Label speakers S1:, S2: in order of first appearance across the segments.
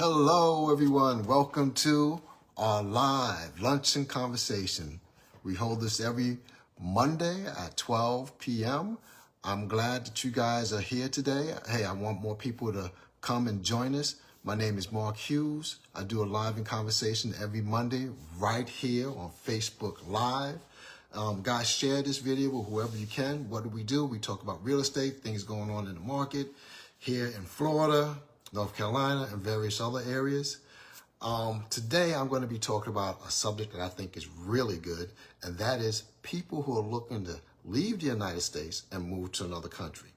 S1: Hello, everyone. Welcome to our live lunch and conversation. We hold this every Monday at 12 p.m. I'm glad that you guys are here today. Hey, I want more people to come and join us. My name is Mark Hughes. I do a live and conversation every Monday right here on Facebook Live. Guys, share this video with whoever you can. What do? We talk about real estate, things going on in the market here in Florida, North Carolina, and various other areas. Today, I'm going to be talking about a subject that I think is really good, and that is people who are looking to leave the United States and move to another country.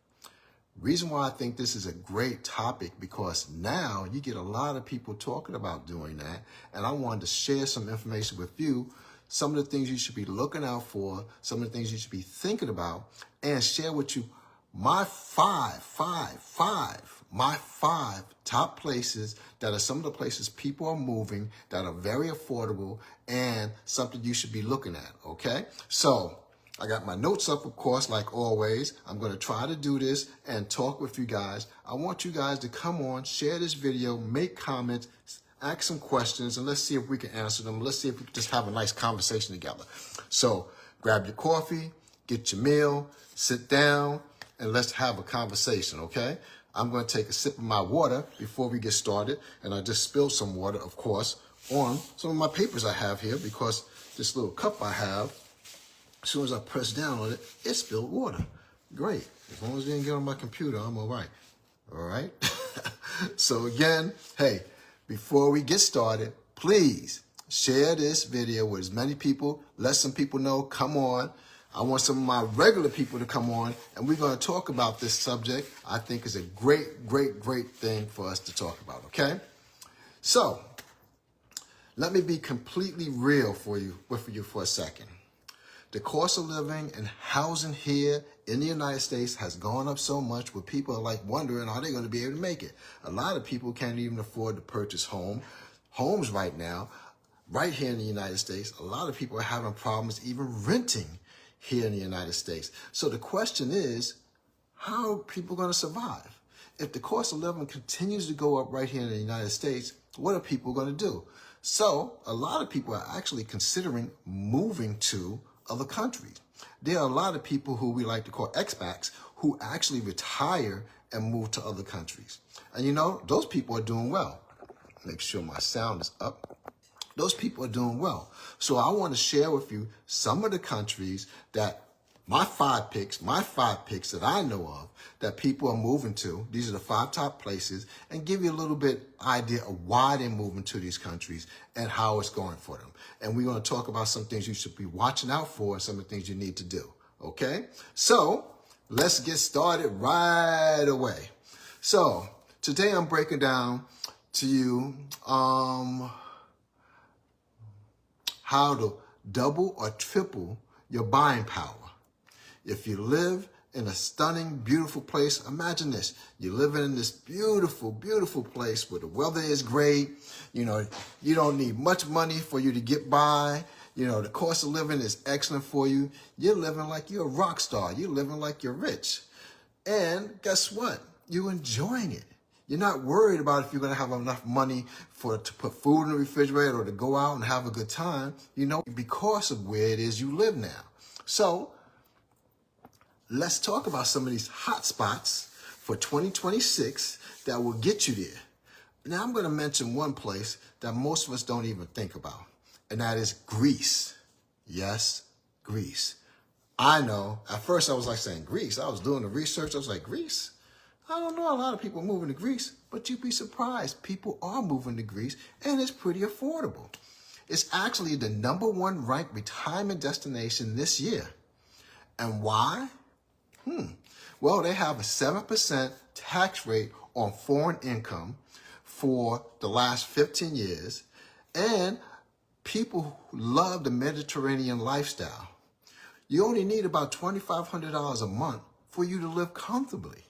S1: Reason why I think this is a great topic, because now you get a lot of people talking about doing that, and I wanted to share some information with you, some of the things you should be looking out for, some of the things you should be thinking about, and share with you my five top places that are some of the places people are moving that are very affordable and something you should be looking at, okay? So I got my notes up, of course, like always. I'm going to try to do this and talk with you guys. I want you guys to come on, share this video, make comments, ask some questions, and let's see if we can answer them. Let's see if we can just have a nice conversation together. So grab your coffee, get your meal, sit down, and let's have a conversation, okay? I'm going to take a sip of my water before we get started, and I just spilled some water, of course, on some of my papers I have here, because this little cup I have, as soon as I press down on it, it spilled water. Great. As long as it didn't get on my computer, I'm all right. All right? So again, hey, before we get started, please share this video with as many people. Let some people know, come on. I want some of my regular people to come on, and we're going to talk about this subject. I think is a great thing for us to talk about, okay? So, let me be completely real with you for a second. The cost of living and housing here in the United States has gone up so much where people are like wondering, are they going to be able to make it? A lot of people can't even afford to purchase homes right now, right here in the United States. A lot of people are having problems even renting here in the United States. So the question is, how are people going to survive? If the cost of living continues to go up right here in the United States, what are people going to do? So a lot of people are actually considering moving to other countries. There are a lot of people who we like to call expats who actually retire and move to other countries. And you know, those people are doing well. Make sure my sound is up. Those people are doing well. So I want to share with you some of the countries that my five picks that I know of that people are moving to. These are the 5 top places, and give you a little bit idea of why they're moving to these countries and how it's going for them. And we're going to talk about some things you should be watching out for and some of the things you need to do. Okay? So let's get started right away. So today I'm breaking down to you how to double or triple your buying power. If you live in a stunning, beautiful place, imagine this. You're living in this beautiful place where the weather is great. You know, you don't need much money for you to get by. You know, the cost of living is excellent for you. You're living like you're a rock star. You're living like you're rich. And guess what? You're enjoying it. You're not worried about if you're going to have enough money to put food in the refrigerator or to go out and have a good time, you know, because of where it is you live now. So let's talk about some of these hot spots for 2026 that will get you there. Now, I'm going to mention one place that most of us don't even think about, and that is Greece. Yes, Greece. I know. At first, I was like saying Greece. I was doing the research. I was like, Greece? I don't know a lot of people moving to Greece, but you'd be surprised. People are moving to Greece, and it's pretty affordable. It's actually the #1 ranked retirement destination this year. And why? Well, they have a 7% tax rate on foreign income for the last 15 years, and people love the Mediterranean lifestyle. You only need about $2,500 a month for you to live comfortably.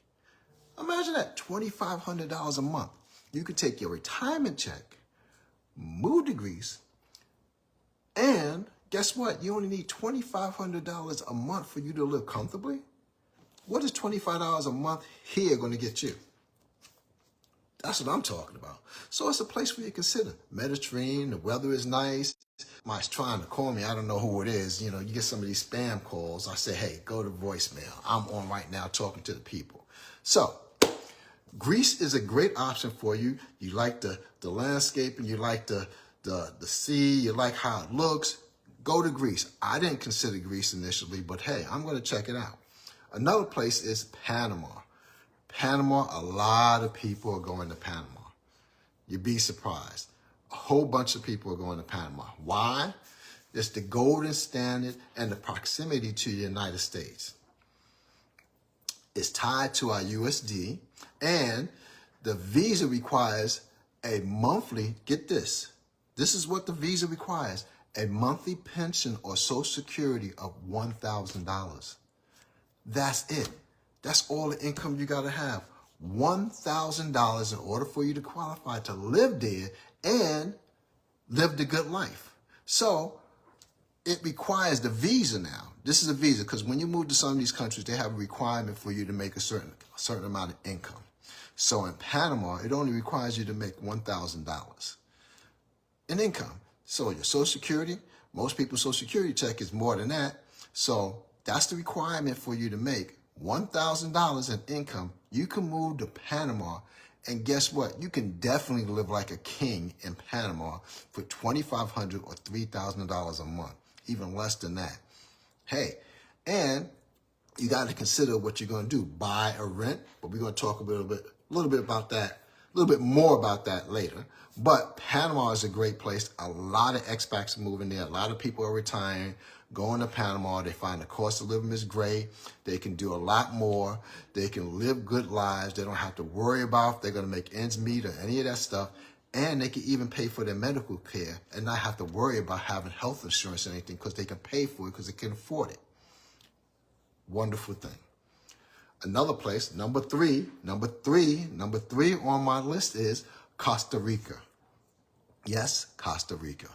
S1: Imagine that, $2,500 a month. You could take your retirement check, move to Greece, and guess what? You only need $2,500 a month for you to live comfortably. What is $25 a month here going to get you? That's what I'm talking about. So it's a place for you to consider. Mediterranean, the weather is nice. Somebody's trying to call me. I don't know who it is. You know, you get some of these spam calls. I say, hey, go to voicemail. I'm on right now talking to the people. So Greece is a great option for you. You like the landscaping, you like the sea, you like how it looks. Go to Greece. I didn't consider Greece initially, but hey, I'm going to check it out. Another place is Panama. Panama, a lot of people are going to Panama. You'd be surprised. A whole bunch of people are going to Panama. Why? It's the golden standard and the proximity to the United States. It's tied to our USD, and the visa requires a monthly, get this is what the visa requires, a monthly pension or Social Security of $1,000. That's it. That's all the income you got to have. $1,000 in order for you to qualify to live there and live the good life. So it requires the visa now. This is a visa because when you move to some of these countries, they have a requirement for you to make a certain amount of income. So in Panama, it only requires you to make $1,000 in income. So your Social Security, most people's Social Security check is more than that. So that's the requirement for you to make $1,000 in income. You can move to Panama, and guess what? You can definitely live like a king in Panama for $2,500 or $3,000 a month, even less than that. Hey, and you got to consider what you're going to do, buy or rent. But we're going to talk a little bit about that, a little bit more about that later. But Panama is a great place. A lot of expats are moving there. A lot of people are retiring, going to Panama. They find the cost of living is great. They can do a lot more. They can live good lives. They don't have to worry about if they're going to make ends meet or any of that stuff. And they can even pay for their medical care and not have to worry about having health insurance or anything because they can pay for it because they can afford it. Wonderful thing. Another place, number three on my list is Costa Rica. Yes, Costa Rica.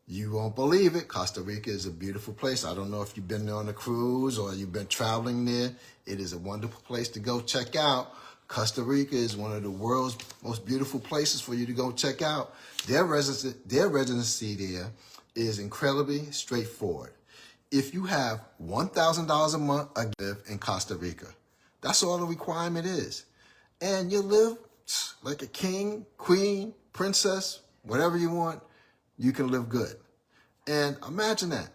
S1: You won't believe it. Costa Rica is a beautiful place. I don't know if you've been there on a cruise or you've been traveling there. It is a wonderful place to go check out. Costa Rica is one of the world's most beautiful places for you to go check out. Their residency there is incredibly straightforward. If you have $1,000 a month, I live in Costa Rica. That's all the requirement is. And you live like a king, queen, princess, whatever you want, you can live good. And imagine that.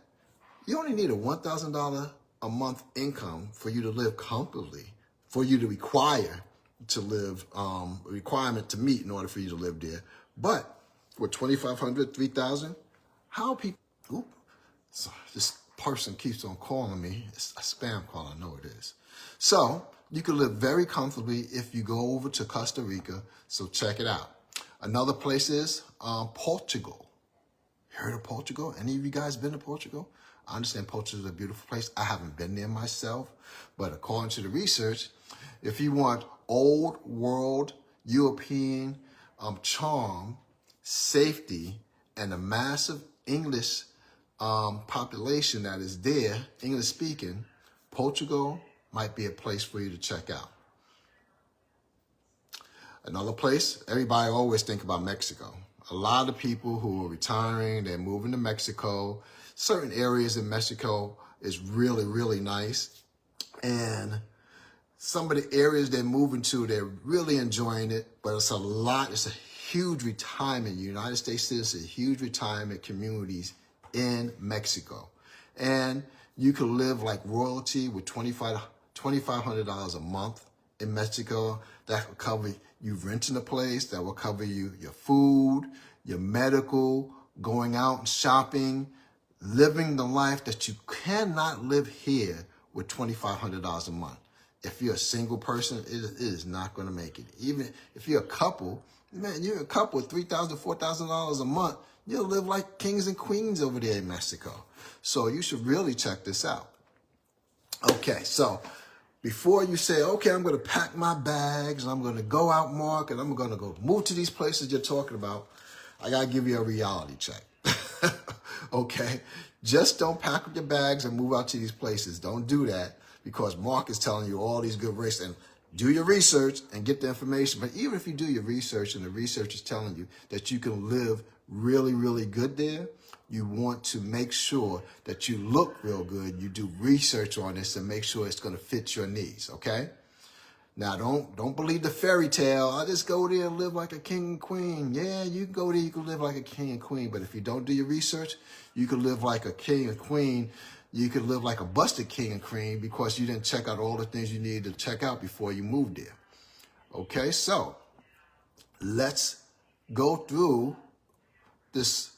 S1: You only need a $1,000 a month income for you to live comfortably, for you to require to live, requirement to meet in order for you to live there. But for $2,500, $3,000, how people, this person keeps on calling me. It's a spam call, I know it is. So you can live very comfortably if you go over to Costa Rica, so check it out. Another place is Portugal. Heard of Portugal? Any of you guys been to Portugal? I understand Portugal is a beautiful place. I haven't been there myself, but according to the research, if you want old world European charm, safety, and a massive English population that is there, English speaking, Portugal might be a place for you to check out. Another place, everybody always think about Mexico. A lot of people who are retiring, they're moving to Mexico. Certain areas in Mexico is really, really nice. And some of the areas they're moving to, they're really enjoying it, but it's a huge retirement. United States citizens, huge retirement communities in Mexico. And you can live like royalty with $2,500 a month in Mexico. That will cover you renting a place, that will cover you your food, your medical, going out and shopping, living the life that you cannot live here with $2,500 a month. If you're a single person, it is not going to make it. Even if you're a couple, man, you're a couple with $3,000, $4,000 a month, you'll live like kings and queens over there in Mexico. So you should really check this out. Okay, so before you say, okay, I'm going to pack my bags and I'm going to go out, Mark, and I'm going to go move to these places you're talking about, I got to give you a reality check. Okay? Just don't pack up your bags and move out to these places. Don't do that because Mark is telling you all these good races. And do your research and get the information. But even if you do your research and the research is telling you that you can live really, really good there, you want to make sure that you look real good. You do research on this and make sure it's going to fit your needs, okay? Now, don't believe the fairy tale. I just go there and live like a king and queen. Yeah, you can go there, you can live like a king and queen. But if you don't do your research, you can live like a king and queen. You could live like a busted king and queen because you didn't check out all the things you needed to check out before you moved there. Okay, so let's go through this.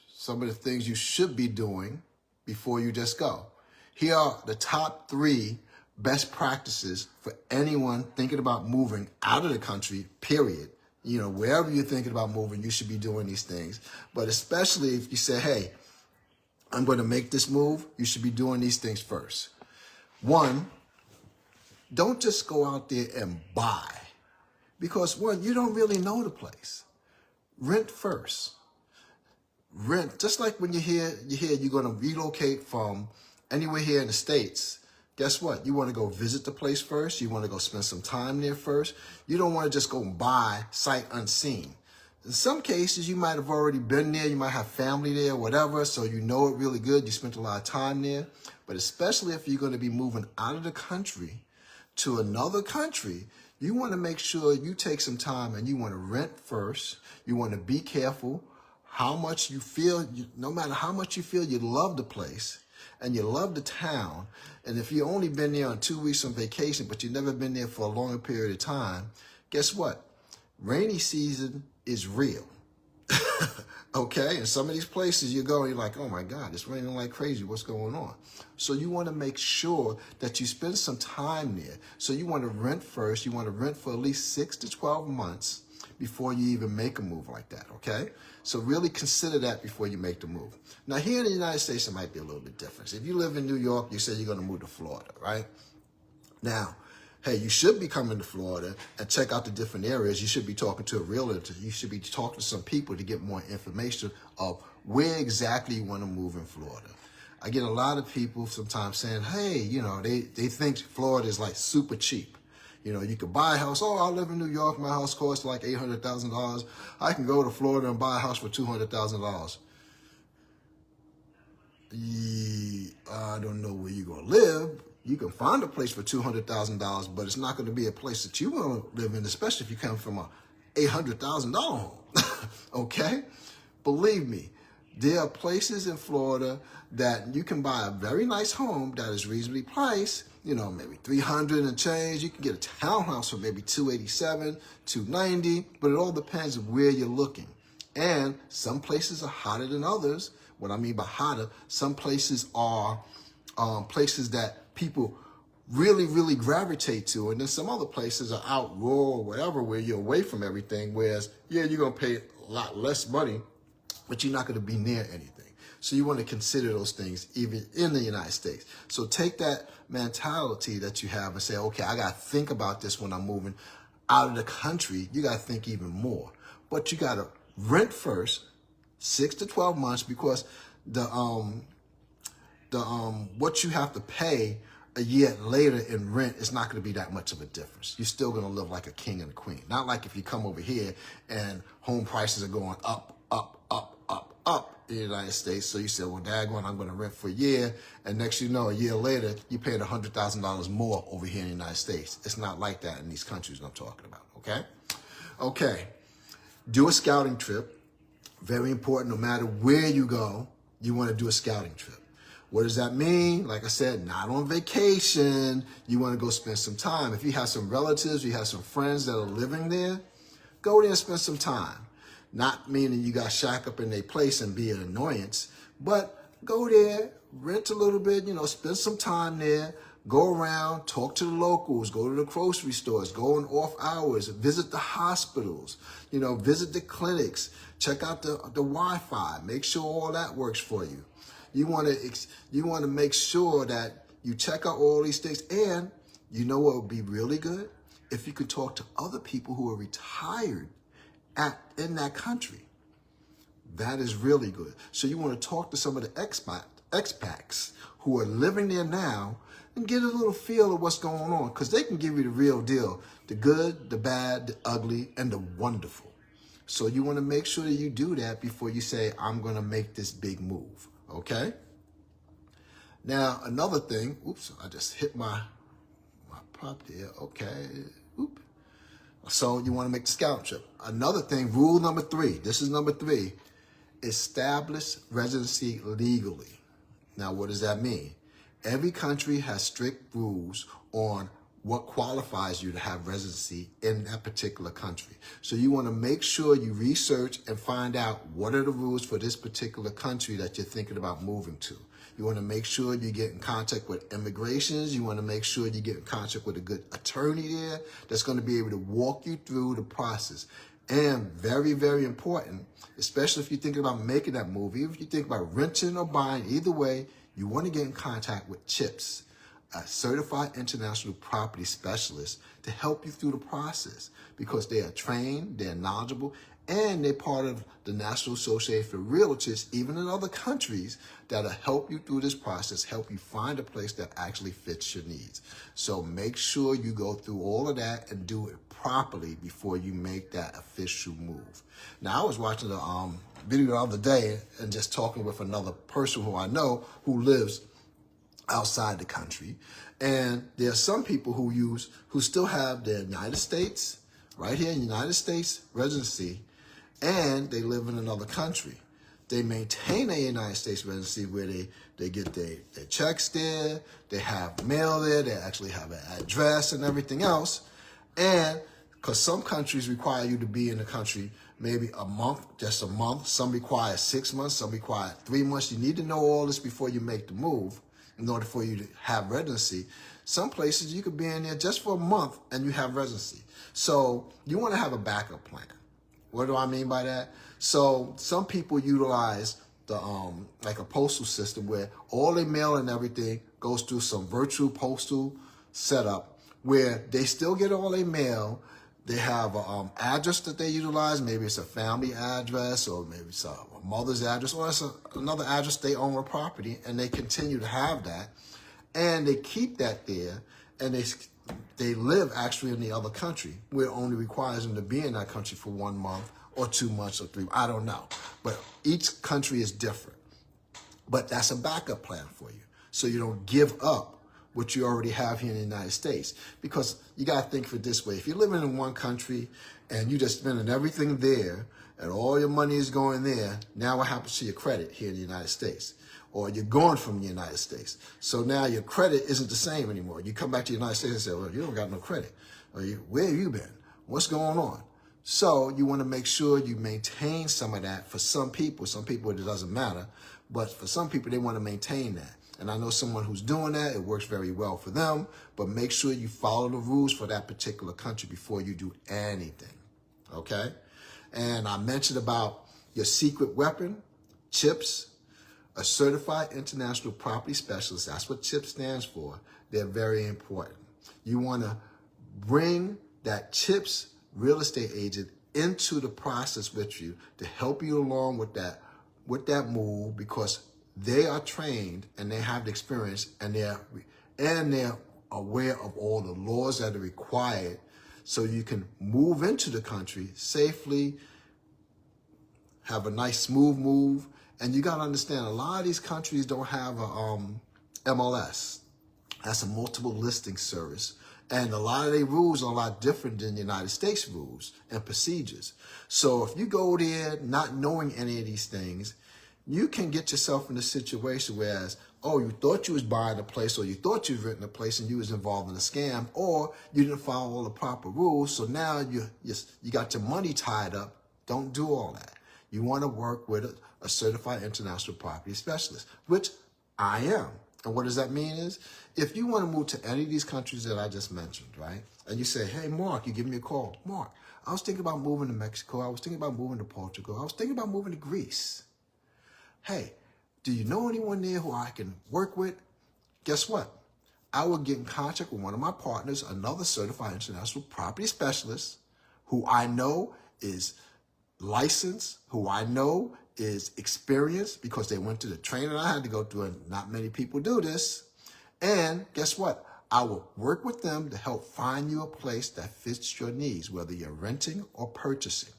S1: Some of the things you should be doing before you just go. Here are the top 3 best practices for anyone thinking about moving out of the country, period. You know, wherever you're thinking about moving, you should be doing these things. But especially if you say, hey, I'm going to make this move, you should be doing these things first. 1, don't just go out there and buy. Because 1, you don't really know the place. Rent first. Rent, just like when you're going to relocate from anywhere here in the States. Guess what? You want to go visit the place first. You want to go spend some time there first. You don't want to just go and buy sight unseen. In some cases, you might have already been there. You might have family there, whatever, so you know it really good. You spent a lot of time there. But especially if you're going to be moving out of the country to another country, you want to make sure you take some time and you want to rent first. You want to be careful how much you feel, no matter how much you feel you love the place and you love the town. And if you've only been there on 2 weeks on vacation, but you've never been there for a longer period of time, guess what? Rainy season is real. Okay? And some of these places you go and you're like, oh my God, it's raining like crazy. What's going on? So you want to make sure that you spend some time there. So you want to rent first. You want to rent for at least 6 to 12 months before you even make a move like that, okay? So really consider that before you make the move. Now, here in the United States, it might be a little bit different. So if you live in New York, you say you're going to move to Florida, right? Now, hey, you should be coming to Florida and check out the different areas. You should be talking to a realtor. You should be talking to some people to get more information of where exactly you want to move in Florida. I get a lot of people sometimes saying, hey, you know, they think Florida is like super cheap. You know, you could buy a house. Oh, I live in New York. My house costs like $800,000. I can go to Florida and buy a house for $200,000. I don't know where you're going to live. You can find a place for $200,000, but it's not going to be a place that you want to live in, especially if you come from a $800,000 home. Okay? Believe me, there are places in Florida that you can buy a very nice home that is reasonably priced, you know, maybe $300 and change. You can get a townhouse for maybe $287, $290, but it all depends on where you're looking. And some places are hotter than others. What I mean by hotter, some places are places that people really, really gravitate to. And then some other places are out rural or whatever, where you're away from everything. Whereas, yeah, you're going to pay a lot less money, but you're not going to be near anything. So you want to consider those things even in the United States. So take that mentality that you have and say, okay, I got to think about this when I'm moving out of the country. You got to think even more. But you got to rent first, 6 to 12 months, because what you have to pay a year later in rent is not going to be that much of a difference. You're still going to live like a king and a queen. Not like if you come over here and home prices are going up, up, up, up, up in the United States. So you say, well, daggone, I'm going to rent for a year. And next you know, a year later, you're paying $100,000 more over here in the United States. It's not like that in these countries I'm talking about, okay? Okay. Do a scouting trip. Very important. No matter where you go, you want to do a scouting trip. What does that mean? Like I said, not on vacation. You want to go spend some time. If you have some relatives, you have some friends that are living there, go there and spend some time. Not meaning you got to shack up in their place and be an annoyance, but go there, rent a little bit, you know, spend some time there, go around, talk to the locals, go to the grocery stores, go on off hours, visit the hospitals, you know, visit the clinics, check out the Wi-Fi, make sure all that works for you. You want to make sure that you check out all these things. And you know what would be really good? If you could talk to other people who are retired in that country. That is really good. So you want to talk to some of the expats who are living there now and get a little feel of what's going on, because they can give you the real deal, the good, the bad, the ugly, and the wonderful. So you want to make sure that you do that before you say, I'm going to make this big move, okay? Now, another thing, oops, I just hit my prop there, okay, oop. So you want to make the scalp trip. Another thing, rule number 3, this is number 3, establish residency legally. Now, what does that mean? Every country has strict rules on what qualifies you to have residency in that particular country. So you want to make sure you research and find out what are the rules for this particular country that you're thinking about moving to. You want to make sure you get in contact with immigrations. You want to make sure you get in contact with a good attorney there that's going to be able to walk you through the process. And very, very important, especially if you're thinking about making that move, even if you think about renting or buying, either way, you want to get in contact with CHIPS, a certified international property specialist, to help you through the process, because they are trained, they're knowledgeable, and they're part of the National Association for Realtors, even in other countries, that'll help you through this process, help you find a place that actually fits your needs. So make sure you go through all of that and do it properly before you make that official move. Now, I was watching a video the other day and just talking with another person who I know who lives outside the country. And there are some people who still have their United States, right here in the United States residency, and they live in another country. They maintain a United States residency where they get their checks there, they have mail there, they actually have an address and everything else. And because some countries require you to be in the country maybe a month, just a month. Some require 6 months, some require 3 months. You need to know all this before you make the move in order for you to have residency. Some places you could be in there just for a month and you have residency. So you want to have a backup plan. What do I mean by that? So some people utilize the like a postal system where all their mail and everything goes through some virtual postal setup where they still get all their mail. They have an address that they utilize. Maybe it's a family address, or maybe it's a mother's address, or it's another address they own a property, and they continue to have that. And they keep that there, and they live actually in the other country where it only requires them to be in that country for 1 month or 2 months or 3. I don't know. But each country is different. But that's a backup plan for you, so you don't give up what you already have here in the United States. Because you got to think of it this way. If you're living in one country and you just spending everything there and all your money is going there, now what happens to your credit here in the United States? Or you're gone from the United States. So now your credit isn't the same anymore. You come back to the United States and say, well, you don't got no credit. Or where have you been? What's going on? So you want to make sure you maintain some of that for some people. Some people, it doesn't matter. But for some people, they want to maintain that. And I know someone who's doing that. It works very well for them. But make sure you follow the rules for that particular country before you do anything. Okay? And I mentioned about your secret weapon, CHIPS, a certified international property specialist. That's what CHIPS stands for. They're very important. You want to bring that CHIPS real estate agent into the process with you to help you along with that move, because they are trained and they have the experience, and they're aware of all the laws that are required, so you can move into the country safely, have a nice smooth move. And you got to understand, a lot of these countries don't have a MLS. That's a multiple listing service. And a lot of their rules are a lot different than the United States rules and procedures. So if you go there not knowing any of these things, you can get yourself in a situation whereas, oh, you thought you was buying a place, or you thought you was renting a place and you was involved in a scam, or you didn't follow all the proper rules. So now you got your money tied up. Don't do all that. You want to work with a certified international property specialist, which I am. And what does that mean is, if you want to move to any of these countries that I just mentioned, right? And you say, hey, Mark, you give me a call. Mark, I was thinking about moving to Mexico. I was thinking about moving to Portugal. I was thinking about moving to Greece. Hey, do you know anyone there who I can work with? Guess what? I will get in contact with one of my partners, another certified international property specialist, who I know is licensed, who I know is experienced because they went to the training I had to go through, and not many people do this. And guess what? I will work with them to help find you a place that fits your needs, whether you're renting or purchasing.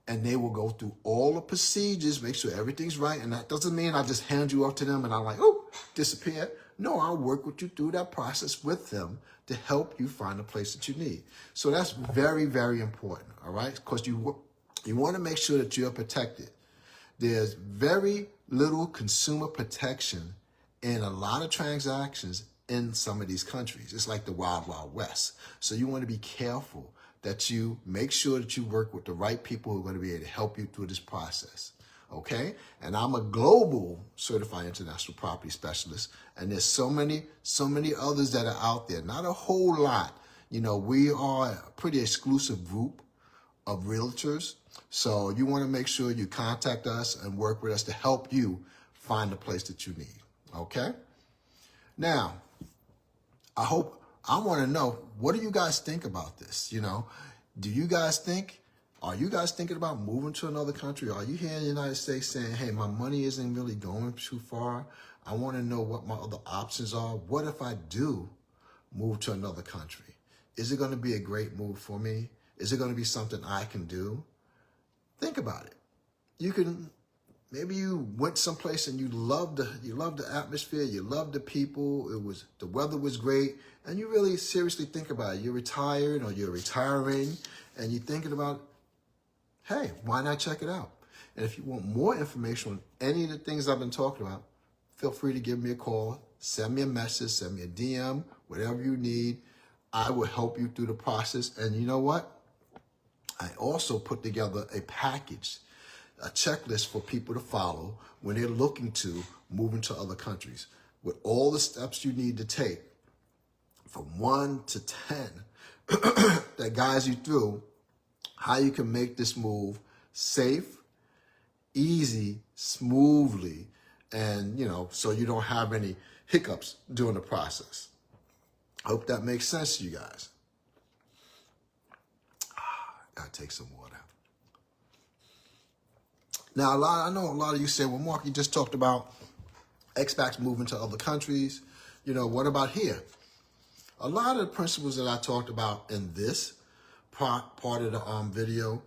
S1: And they will go through all the procedures, make sure everything's right. And that doesn't mean I just hand you off to them and I'm like, oh, disappear. No, I'll work with you through that process with them to help you find a place that you need. So that's very, very important, all right? Because you want to make sure that you're protected. There's very little consumer protection in a lot of transactions in some of these countries. It's like the Wild Wild West. So you want to be careful that you make sure that you work with the right people who are going to be able to help you through this process, okay? And I'm a global certified international property specialist, and there's so many others that are out there, not a whole lot. You know, we are a pretty exclusive group of realtors, so you want to make sure you contact us and work with us to help you find the place that you need, okay? Now, I want to know, what do you guys think about this? You know, are you guys thinking about moving to another country? Are you here in the United States saying, hey, my money isn't really going too far. I want to know what my other options are. What if I do move to another country? Is it going to be a great move for me? Is it going to be something I can do? Think about it. Maybe you went someplace and you loved the atmosphere, you loved the people, the weather was great, and you really seriously think about it. You're retired or you're retiring, and you're thinking about, hey, why not check it out? And if you want more information on any of the things I've been talking about, feel free to give me a call, send me a message, send me a DM, whatever you need. I will help you through the process. And you know what? I also put together a package, a checklist for people to follow when they're looking to move into other countries, with all the steps you need to take from 1 to 10 that guides you through how you can make this move safe, easy, smoothly, and, you know, so you don't have any hiccups during the process. I hope that makes sense to you guys. Gotta take some water. Now, I know a lot of you say, well, Mark, you just talked about expats moving to other countries. You know, what about here? A lot of the principles that I talked about in this part of the video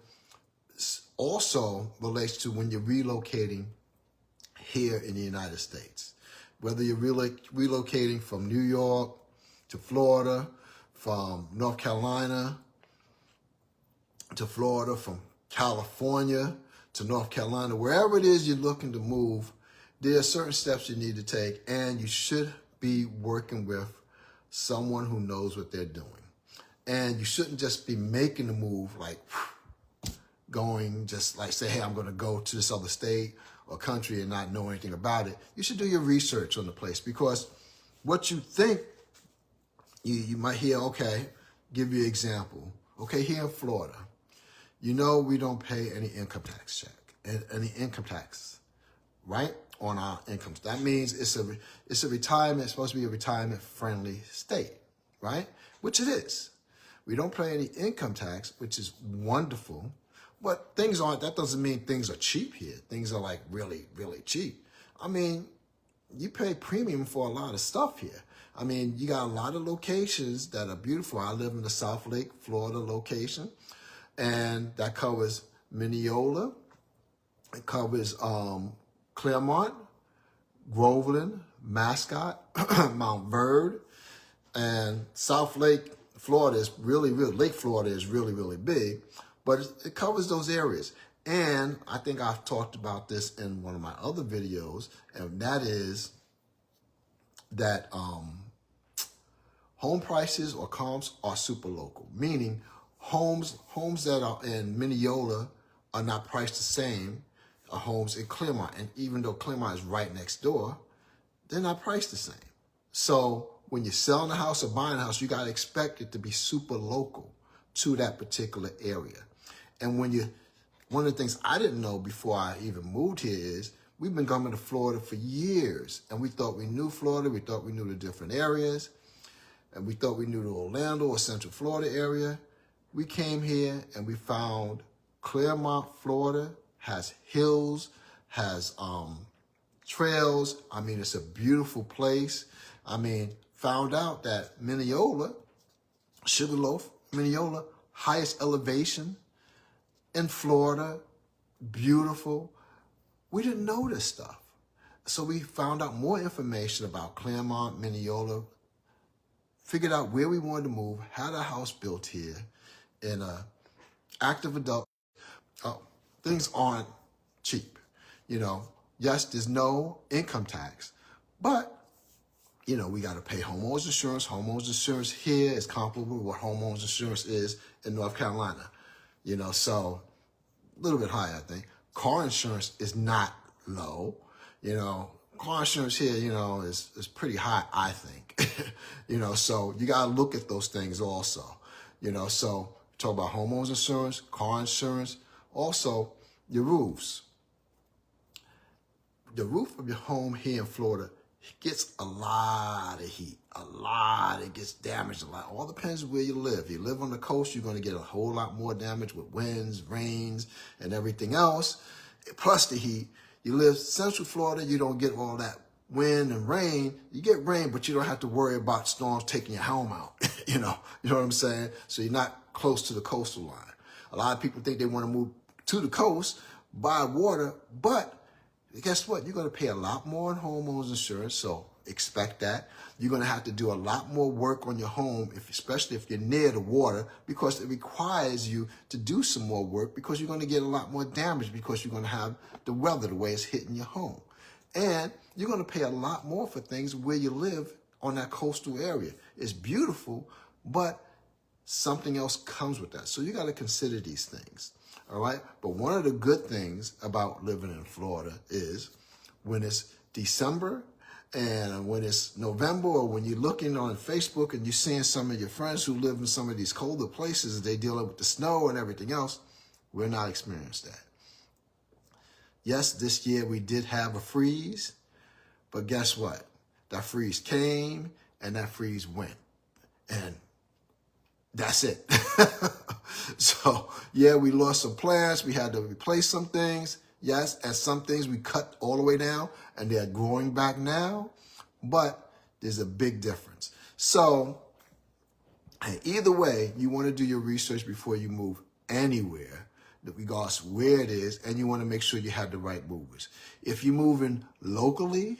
S1: also relates to when you're relocating here in the United States. Whether you're relocating from New York to Florida, from North Carolina to Florida, from California to North Carolina, wherever it is you're looking to move, there are certain steps you need to take, and you should be working with someone who knows what they're doing. And you shouldn't just be making the move, like going just like say, hey, I'm going to go to this other state or country and not know anything about it. You should do your research on the place, because what you think, you might hear, okay, give you an example. Okay, here in Florida, you know we don't pay any income tax right, on our incomes. That means it's a retirement, it's supposed to be a retirement-friendly state, right? Which it is. We don't pay any income tax, which is wonderful, but that doesn't mean things are cheap here. Things are like really, really cheap. I mean, you pay premium for a lot of stuff here. I mean, you got a lot of locations that are beautiful. I live in the South Lake, Florida location, and that covers Mineola. It covers Claremont, Groveland, Mascot, Mount Verde, and South Lake, Florida is Lake Florida is really, really big, but it covers those areas. And I think I've talked about this in one of my other videos, and that is that home prices or comps are super local, meaning homes that are in Mineola are not priced the same as homes in Claremont. And even though Claremont is right next door, they're not priced the same. So when you're selling a house or buying a house, you got to expect it to be super local to that particular area. And one of the things I didn't know before I even moved here is we've been coming to Florida for years, and we thought we knew Florida. We thought we knew the different areas, and we thought we knew the Orlando or Central Florida area. We came here and we found Claremont, Florida has hills, has trails. I mean, it's a beautiful place. I mean, found out that Mineola, Sugarloaf, Mineola, highest elevation in Florida, beautiful. We didn't know this stuff. So we found out more information about Claremont, Mineola, figured out where we wanted to move, had a house built here in a active adult. Things aren't cheap. Yes, there's no income tax, but we got to pay homeowners insurance. Homeowners insurance here is comparable to what homeowners insurance is in North Carolina. So a little bit higher, I think. Car insurance is not low. Car insurance here, is pretty high, I think. So you got to look at those things also. So talk about homeowners insurance, car insurance, also your roofs. The roof of your home here in Florida gets a lot of heat, it gets damaged a lot. All depends where you live. If you live on the coast, you're going to get a whole lot more damage with winds, rains, and everything else. Plus the heat. You live Central Florida, you don't get all that wind and rain. You get rain, but you don't have to worry about storms taking your home out. You know what I'm saying? So you're not close to the coastal line. A lot of people think they want to move to the coast, buy water, but guess what? You're going to pay a lot more in homeowners insurance, so expect that. You're going to have to do a lot more work on your home, especially if you're near the water, because it requires you to do some more work because you're going to get a lot more damage because you're going to have the weather the way it's hitting your home. And you're going to pay a lot more for things where you live on that coastal area. It's beautiful, but something else comes with that. So you got to consider these things. All right. But one of the good things about living in Florida is when it's December and when it's November, or when you're looking on Facebook and you're seeing some of your friends who live in some of these colder places, they deal with the snow and everything else. We're not experiencing that. Yes, this year we did have a freeze, but guess what? That freeze came and that freeze went. And that's it. So, yeah, we lost some plants. We had to replace some things. Yes, and some things we cut all the way down, and they're growing back now. But there's a big difference. So, either way, you want to do your research before you move anywhere, regardless where it is, and you want to make sure you have the right movers. If you're moving locally,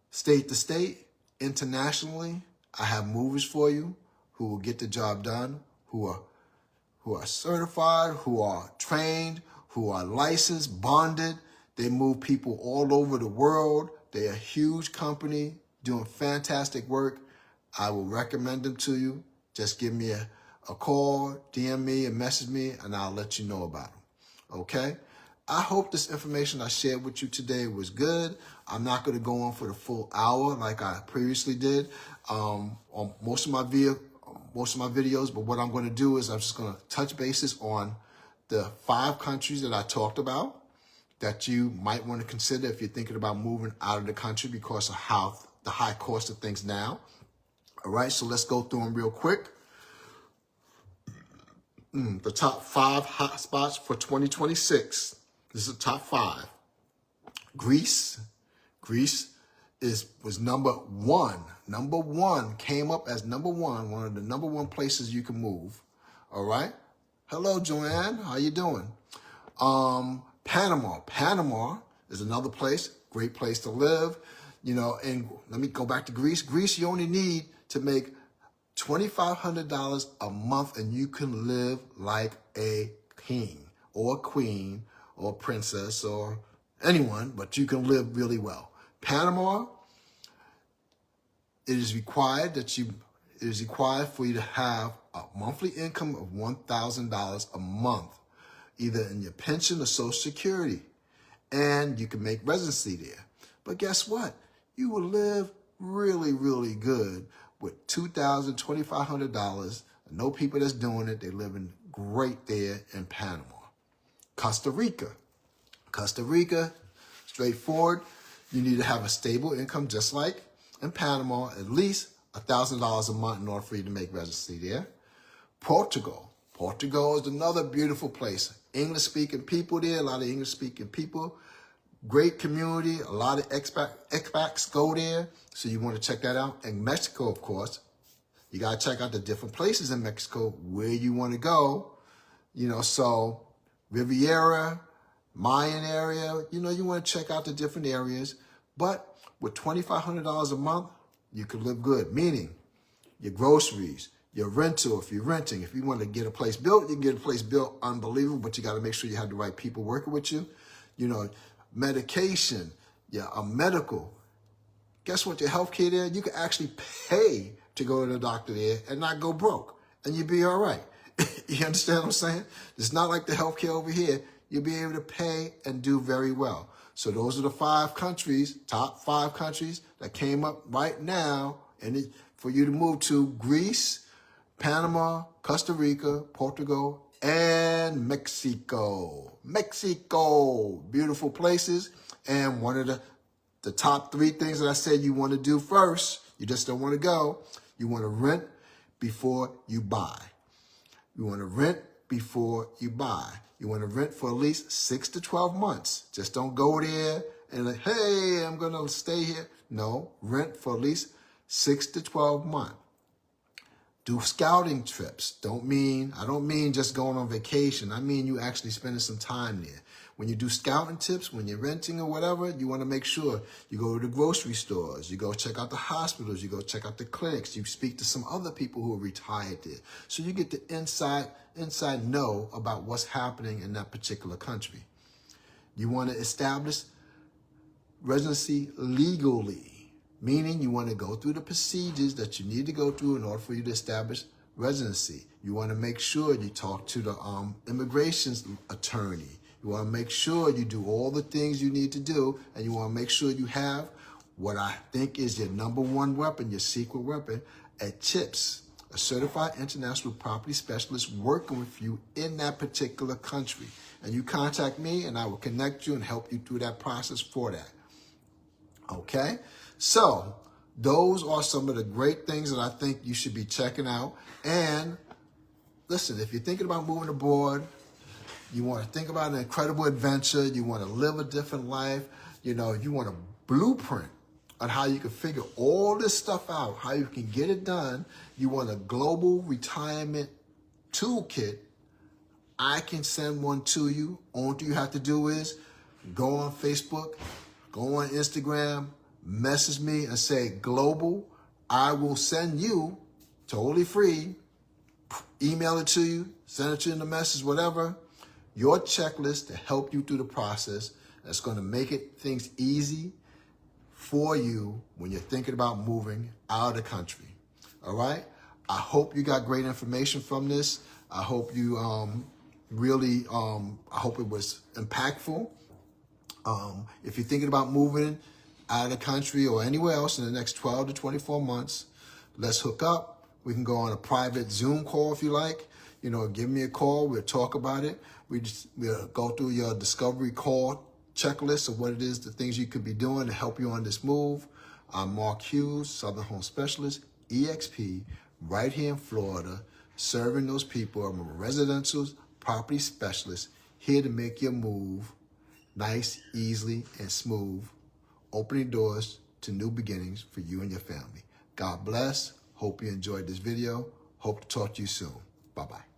S1: state to state, internationally, I have movers for you who will get the job done, who are certified, who are trained, who are licensed, bonded. They move people all over the world. They're a huge company doing fantastic work. I will recommend them to you. Just give me a call, DM me, and message me, and I'll let you know about them. Okay? I hope this information I shared with you today was good. I'm not going to go on for the full hour like I previously did on most of my videos, but what I'm going to do is I'm just going to touch bases on the 5 countries that I talked about that you might want to consider if you're thinking about moving out of the country because of how the high cost of things now. All right, so let's go through them real quick. The top 5 hot spots for 2026. This is the top 5. Greece. Greece was number 1. Number 1 came up as number 1, one of the number 1 places you can move. All right. Hello, Joanne. How you doing? Panama. Panama is another place. Great place to live. And let me go back to Greece. Greece, you only need to make $2,500 a month, and you can live like a king or a queen or a princess or anyone, but you can live really well. Panama, it is required for you to have a monthly income of $1,000 a month, either in your pension or Social Security, and you can make residency there. But guess what? You will live really, really good with $2,000, $2,500. I know people that's doing it. They're living great there in Panama. Costa Rica. Costa Rica, straightforward. You need to have a stable income just like in Panama, at least $1,000 a month in order for you to make residency there. Portugal. Portugal is another beautiful place. English-speaking people there, a lot of English-speaking people. Great community. A lot of expats go there. So you want to check that out. And Mexico, of course. You got to check out the different places in Mexico where you want to go. You know, so Riviera, Mayan area, you know, you want to check out the different areas. But with $2,500 a month, you can live good. Meaning, your groceries, your rental, if you're renting. If you want to get a place built, you can get a place built, unbelievable, but you got to make sure you have the right people working with you. You know, medication, yeah, a medical. Guess what? Your healthcare there, you can actually pay to go to the doctor there and not go broke, and you'll be all right. You understand what I'm saying? It's not like the healthcare over here. You'll be able to pay and do very well. So those are the 5 countries, top 5 countries that came up right now, and for you to move to: Greece, Panama, Costa Rica, Portugal, and Mexico. Mexico, beautiful places. And one of the top 3 things that I said you want to do first, you just don't want to go. You want to rent before you buy. You want to rent before you buy. You want to rent for at least 6 to 12 months. Just don't go there and like, hey, I'm going to stay here. No, rent for at least 6 to 12 months. Do scouting trips. I don't mean just going on vacation. I mean you actually spending some time there. When you do scouting tips, when you're renting or whatever, you want to make sure you go to the grocery stores, you go check out the hospitals, you go check out the clinics, you speak to some other people who are retired there. So you get the inside know about what's happening in that particular country. You want to establish residency legally, meaning you want to go through the procedures that you need to go through in order for you to establish residency. You want to make sure you talk to the immigration attorney. You want to make sure you do all the things you need to do, and you want to make sure you have what I think is your number 1 weapon, your secret weapon, a CHIPS, a Certified International Property Specialist working with you in that particular country. And you contact me, and I will connect you and help you through that process for that. Okay? So those are some of the great things that I think you should be checking out. And listen, if you're thinking about moving abroad, you want to think about an incredible adventure, you want to live a different life, you know, you want a blueprint on how you can figure all this stuff out, how you can get it done, you want a global retirement toolkit, I can send one to you. All you have to do is go on Facebook, go on Instagram, message me and say global. I will send you, totally free, email it to you, send it to you in the message, whatever, your checklist to help you through the process. That's going to make things easy for you when you're thinking about moving out of the country. All right? I hope you got great information from this. I hope you I hope it was impactful. If you're thinking about moving out of the country or anywhere else in the next 12 to 24 months, let's hook up. We can go on a private Zoom call if you like. You know, give me a call. We'll talk about it. We'll go through your discovery call checklist of what it is, the things you could be doing to help you on this move. I'm Mark Hughes, Southern Home Specialist, EXP, right here in Florida, serving those people. I'm a residential property specialist here to make your move nice, easily, and smooth, opening doors to new beginnings for you and your family. God bless. Hope you enjoyed this video. Hope to talk to you soon. Bye-bye.